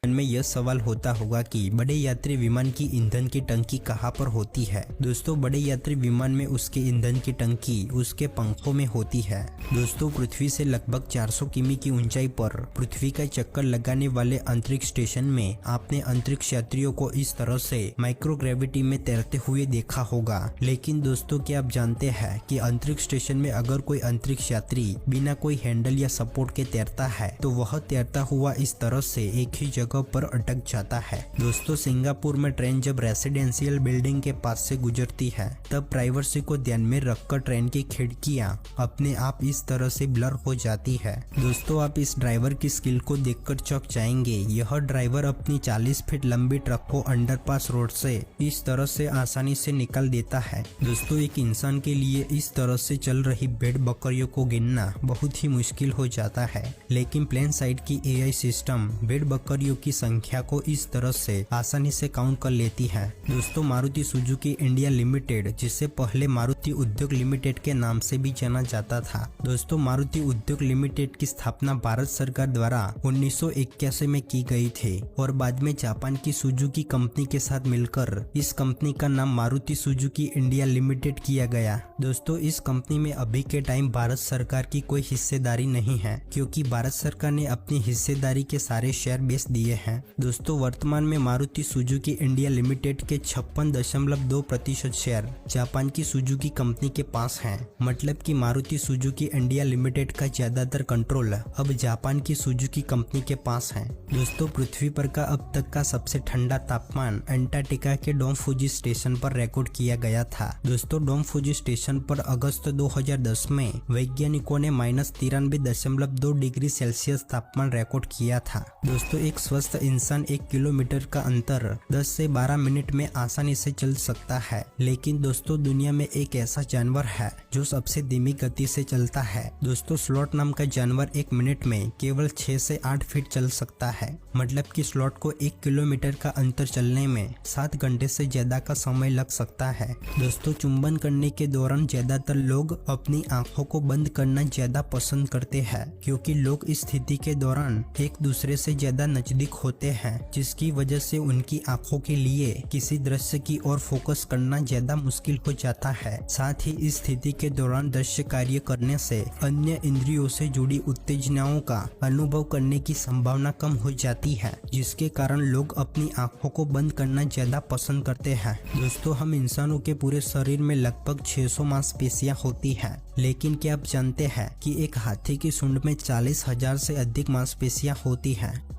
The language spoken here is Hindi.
में यह सवाल होता होगा कि बड़े यात्री विमान की ईंधन की टंकी कहां पर होती है। दोस्तों, बड़े यात्री विमान में उसके ईंधन की टंकी उसके पंखों में होती है। दोस्तों, पृथ्वी से लगभग 400 किमी की ऊंचाई पर पृथ्वी का चक्कर लगाने वाले अंतरिक्ष स्टेशन में आपने अंतरिक्ष यात्रियों को इस तरह से माइक्रोग्रेविटी में तैरते हुए देखा होगा। लेकिन दोस्तों, क्या आप जानते हैं कि अंतरिक्ष स्टेशन में अगर कोई अंतरिक्ष यात्री बिना कोई हैंडल या सपोर्ट के तैरता है तो वह तैरता हुआ इस तरह से एक ही जगह पर अटक जाता है। दोस्तों, सिंगापुर में ट्रेन जब रेसिडेंशियल बिल्डिंग के पास से गुजरती है तब प्राइवेसी को ध्यान में रखकर ट्रेन की खिड़कियां अपने आप इस तरह से ब्लर हो जाती है। दोस्तों, आप इस ड्राइवर की स्किल को देखकर चौंक जाएंगे। यह ड्राइवर अपनी 40 फीट लंबी ट्रक को अंडरपास रोड से इस तरह से आसानी से निकाल देता है। दोस्तों, एक इंसान के लिए इस तरह से चल रही भेड़ बकरियों को गिनना बहुत ही मुश्किल हो जाता है, लेकिन प्लेन साइड की एआई सिस्टम भेड़ बकरियों की संख्या को इस तरह से आसानी से काउंट कर लेती है। दोस्तों, मारुति सुजुकी इंडिया लिमिटेड, जिसे पहले मारुति उद्योग लिमिटेड के नाम से भी जाना जाता था। दोस्तों, मारुति उद्योग लिमिटेड की स्थापना भारत सरकार द्वारा 1981 में की गई थी और बाद में जापान की सुजुकी कंपनी के साथ मिलकर इस कंपनी का नाम मारुति सुजुकी इंडिया लिमिटेड किया गया। दोस्तों, इस कंपनी में अभी के टाइम भारत सरकार की कोई हिस्सेदारी नहीं है, क्योंकि भारत सरकार ने अपनी हिस्सेदारी के सारे शेयर बेच दिए हैं। दोस्तों, वर्तमान में मारुति सुजुकी इंडिया लिमिटेड के 56.2% शेयर जापान की सुजुकी कंपनी के पास हैं। मतलब कि मारुति सुजुकी इंडिया लिमिटेड का ज्यादातर कंट्रोल अब जापान की सुजुकी कंपनी के पास है। दोस्तों, पृथ्वी पर का अब तक का सबसे ठंडा तापमान अंटार्कटिका के डोम फुजी स्टेशन पर रिकॉर्ड किया गया था। दोस्तों, डोम फुजी स्टेशन पर अगस्त 2010 में वैज्ञानिकों ने -93.2 डिग्री सेल्सियस तापमान रिकॉर्ड किया था। दोस्तों, एक स्वस्थ इंसान 1 किलोमीटर का अंतर 10 से 12 मिनट में आसानी से चल सकता है। लेकिन दोस्तों, दुनिया में एक ऐसा जानवर है जो सबसे धीमी गति से चलता है। दोस्तों, स्लॉथ नाम का जानवर 1 मिनट में केवल 6 से 8 फीट चल सकता है। मतलब कि स्लॉथ को 1 किलोमीटर का अंतर चलने में 7 घंटे से ज्यादा का समय लग सकता है। दोस्तों, चुंबन करने के दौरान ज्यादातर लोग अपनी आंखों को बंद करना ज्यादा पसंद करते हैं, क्योंकि लोग इस स्थिति के दौरान एक दूसरे से ज्यादा नजदीक होते हैं, जिसकी वजह से उनकी आंखों के लिए किसी दृश्य की ओर फोकस करना ज्यादा मुश्किल हो जाता है। साथ ही इस स्थिति के दौरान दृश्य कार्य करने से अन्य इंद्रियों से जुड़ी उत्तेजनाओं का अनुभव करने की संभावना कम हो जाती है, जिसके कारण लोग अपनी आंखों को बंद करना ज्यादा पसंद करते हैं। दोस्तों, हम इंसानों के पूरे शरीर में लगभग 600 मांसपेशियां होती हैं, लेकिन क्या आप जानते हैं कि एक हाथी की सूंड में 40,000 से अधिक मांसपेशियां होती हैं।